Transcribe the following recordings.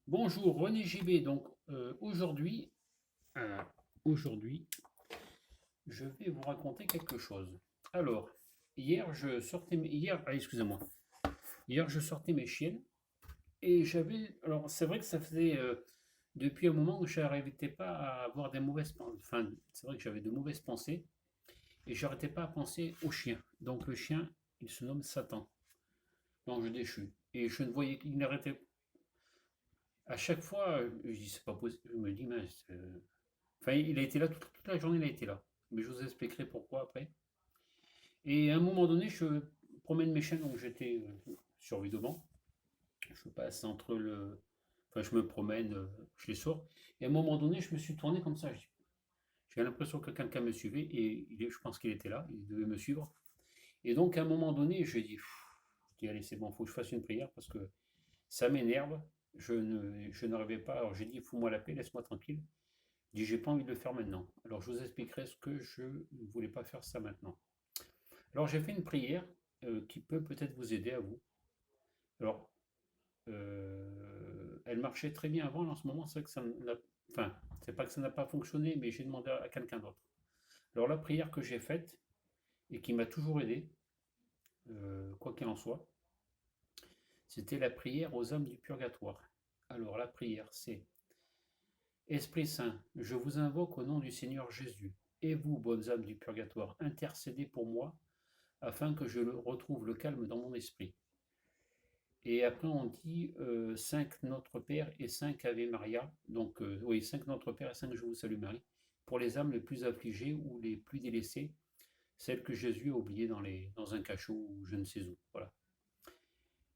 Bonjour, René JB. Donc euh, aujourd'hui, je vais vous raconter quelque chose. Alors, excusez-moi. Hier, je sortais mes chiennes et alors c'est vrai que ça faisait depuis un moment que je n'arrivais pas à avoir des mauvaises pensées. Enfin, c'est vrai que j'avais de mauvaises pensées et je n'arrêtais pas à penser au chien. Donc le chien, il se nomme Satan, l'ange déchu. Et je ne voyais, il n'arrêtait à chaque fois, je dis c'est pas possible. Je me dis mince. Enfin, il a été là toute la journée, il a été là. Mais je vous expliquerai pourquoi après. Et à un moment donné, je promène mes chiens, donc j'étais sur Villeurbanne. Je passe entre le. Enfin, je me promène, je les sors. Et à un moment donné, je me suis tourné comme ça. J'ai l'impression que quelqu'un me suivait et je pense qu'il était là, il devait me suivre. Et donc, à un moment donné, je dis allez, c'est bon, il faut que je fasse une prière parce que ça m'énerve. Je n'arrivais pas. Alors j'ai dit, fous-moi la paix, laisse-moi tranquille. Je dis, j'ai pas envie de le faire maintenant. Alors je vous expliquerai ce que je ne voulais pas faire ça maintenant. Alors j'ai fait une prière qui peut peut-être vous aider à vous. Alors, elle marchait très bien avant, en ce moment, c'est vrai que ça n'a. Enfin, c'est pas que ça n'a pas fonctionné, mais j'ai demandé à quelqu'un d'autre. Alors la prière que j'ai faite, et qui m'a toujours aidé, quoi qu'il en soit, c'était la prière aux âmes du purgatoire. Alors la prière, c'est Esprit Saint, je vous invoque au nom du Seigneur Jésus, et vous, bonnes âmes du purgatoire, intercédez pour moi afin que je retrouve le calme dans mon esprit. Et après, on dit 5 Notre Père et 5 Ave Maria. Donc, oui, 5 Notre Père et 5 Je vous salue Marie. Pour les âmes les plus affligées ou les plus délaissées, celles que Jésus a oubliées dans un cachot ou je ne sais où. Voilà.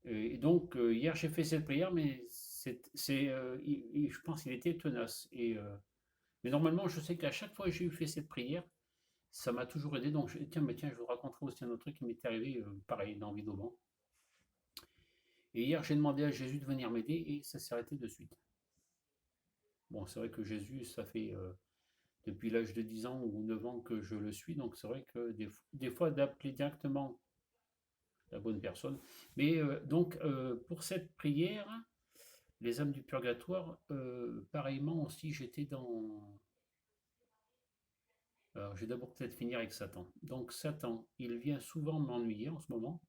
Et donc, hier, j'ai fait cette prière, mais je pense qu'il était tenace. Mais normalement, je sais qu'à chaque fois que j'ai fait cette prière, ça m'a toujours aidé. Donc, tiens, je vous raconterai aussi un autre truc qui m'est arrivé, pareil, dans Vidauban. Et hier, j'ai demandé à Jésus de venir m'aider et ça s'est arrêté de suite. Bon, c'est vrai que Jésus, ça fait depuis l'âge de 10 ans ou 9 ans que je le suis, donc c'est vrai que des fois d'appeler directement la bonne personne. Mais pour cette prière, les âmes du purgatoire, pareillement aussi, j'étais dans. Alors, je vais d'abord peut-être finir avec Satan. Donc, Satan, il vient souvent m'ennuyer en ce moment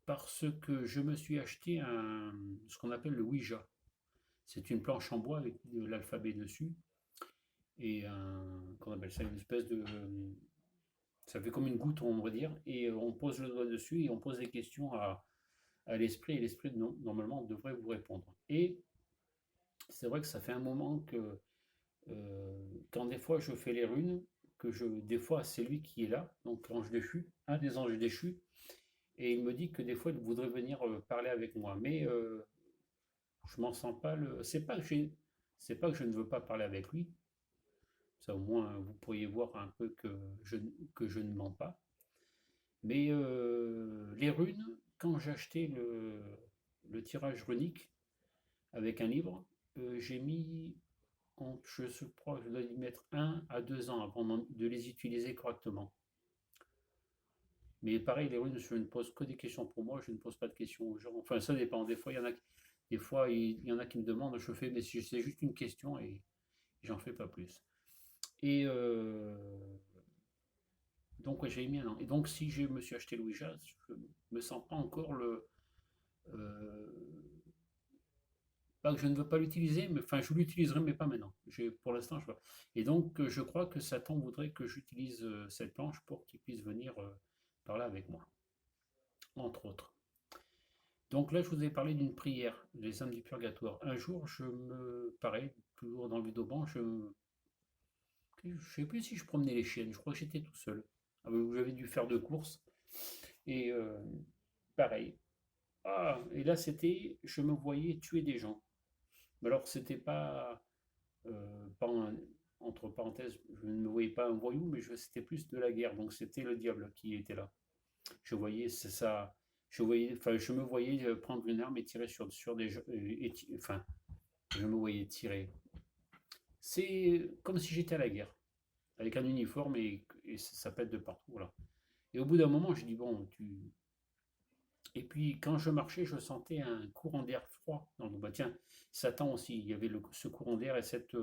parce que je me suis acheté ce qu'on appelle le Ouija. C'est une planche en bois avec de l'alphabet dessus et qu'on appelle ça une espèce de. Ça fait comme une goutte, on va dire, et on pose le doigt dessus et on pose des questions à l'esprit et l'esprit, normalement, devrait vous répondre. Et c'est vrai que ça fait un moment que, quand des fois je fais les runes, des fois c'est lui qui est là, donc l'ange déchu, un des anges déchus, et il me dit que des fois il voudrait venir parler avec moi, mais je m'en sens pas le. C'est pas que je ne veux pas parler avec lui. Ça, au moins, vous pourriez voir un peu que je ne mens pas. Mais les runes, quand j'ai acheté le tirage runique avec un livre, j'ai mis, je crois que je dois y mettre 1 à 2 ans avant de les utiliser correctement. Mais pareil, les runes, je ne pose que des questions pour moi, je ne pose pas de questions aux gens. Enfin, ça dépend. Des fois, il y en a qui me demandent, je fais, mais si c'est juste une question et j'en fais pas plus. Et donc, ouais, j'ai mis un an. Et donc, si je me suis acheté le Ouija, je me sens pas encore le. euh, Pas que je ne veux pas l'utiliser, mais enfin, je l'utiliserai, mais pas maintenant. Pour l'instant, je vois. Et donc, je crois que Satan voudrait que j'utilise cette planche pour qu'il puisse venir par là avec moi, entre autres. Donc là, je vous ai parlé d'une prière, les âmes du purgatoire. Un jour, pareil, toujours dans le Villeurbanne, je ne sais plus si je promenais les chiennes, je crois que j'étais tout seul. J'avais dû faire 2 courses. Et pareil. Ah, et là, je me voyais tuer des gens. Alors, c'était pas entre parenthèses, je ne me voyais pas un voyou, mais c'était plus de la guerre. Donc, c'était le diable qui était là. Je voyais, c'est ça. Enfin, je me voyais prendre une arme et tirer sur des gens. Enfin, je me voyais tirer. C'est comme si j'étais à la guerre, avec un uniforme et ça pète de partout. Voilà. Et au bout d'un moment, j'ai dit, bon, Et puis quand je marchais, je sentais un courant d'air froid dans le dos. Bah tiens, Satan aussi, il y avait ce courant d'air et cette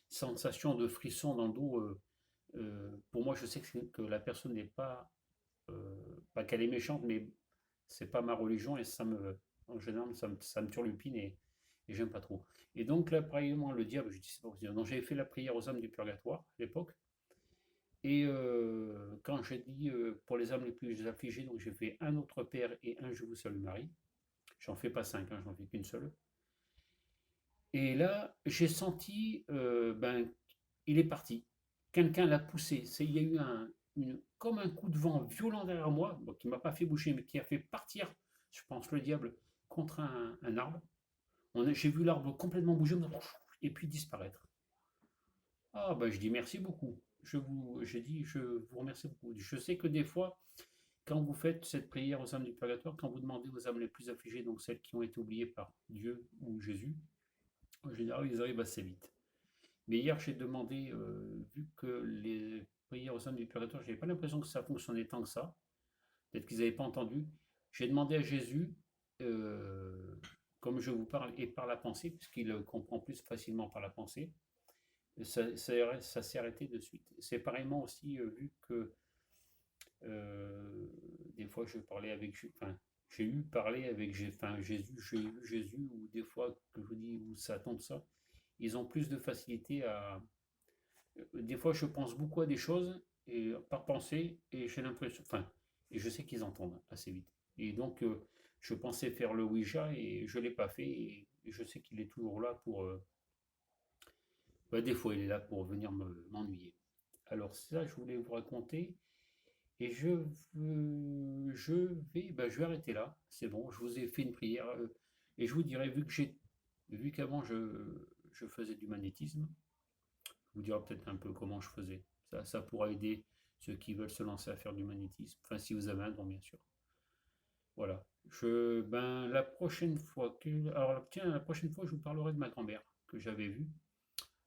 sensation de frisson dans le dos. Pour moi, je sais que la personne n'est pas, pas qu'elle est méchante, mais c'est pas ma religion et en général, ça me turlupine et j'aime pas trop. Et donc là, pareillement, le diable, je dis c'est pas possible. Donc j'avais fait la prière aux âmes du purgatoire à l'époque. Et quand j'ai dit pour les âmes les plus affligées, donc j'ai fait un autre Père et un Je vous salue Marie. J'en fais pas cinq, hein, j'en fais qu'une seule. Et là, j'ai senti, ben, il est parti. Quelqu'un l'a poussé. Il y a eu comme un coup de vent violent derrière moi, bon, qui m'a pas fait bouger, mais qui a fait partir, je pense, le diable contre un arbre. J'ai vu l'arbre complètement bouger et puis disparaître. Ah, ben, je dis merci beaucoup. J'ai dit, je vous remercie beaucoup. Je sais que des fois, quand vous faites cette prière aux âmes du purgatoire, quand vous demandez aux âmes les plus affligées, donc celles qui ont été oubliées par Dieu ou Jésus, en général, ils arrivent assez vite. Mais hier, j'ai demandé, vu que les prières aux âmes du purgatoire, je n'avais pas l'impression que ça fonctionnait tant que ça. Peut-être qu'ils n'avaient pas entendu. J'ai demandé à Jésus, euh, comme je vous parle, et par la pensée, puisqu'il comprend plus facilement par la pensée, ça s'est arrêté de suite. C'est pareillement aussi, vu que des fois je parlais avec, enfin, j'ai eu parlé avec enfin, Jésus, j'ai eu Jésus, ou des fois que je vous dis, ou Satan, tout ça, ils ont plus de facilité à. Des fois, je pense beaucoup à des choses et par pensée, et j'ai l'impression, enfin, et je sais qu'ils entendent assez vite. Et donc, je pensais faire le Ouija et je ne l'ai pas fait. Et je sais qu'il est toujours là pour. Bah, des fois, il est là pour venir m'ennuyer. Alors, ça, je voulais vous raconter. Et je vais arrêter là. C'est bon, je vous ai fait une prière. Et je vous dirai, vu qu'avant je faisais du magnétisme, je vous dirai peut-être un peu comment je faisais. Ça pourra aider ceux qui veulent se lancer à faire du magnétisme. Enfin, si vous avez un don, bien sûr. Voilà. La prochaine fois alors, tiens, la prochaine fois, je vous parlerai de ma grand-mère que j'avais vue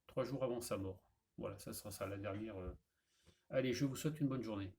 3 jours avant sa mort. Voilà, ça sera ça, la dernière. Allez, je vous souhaite une bonne journée.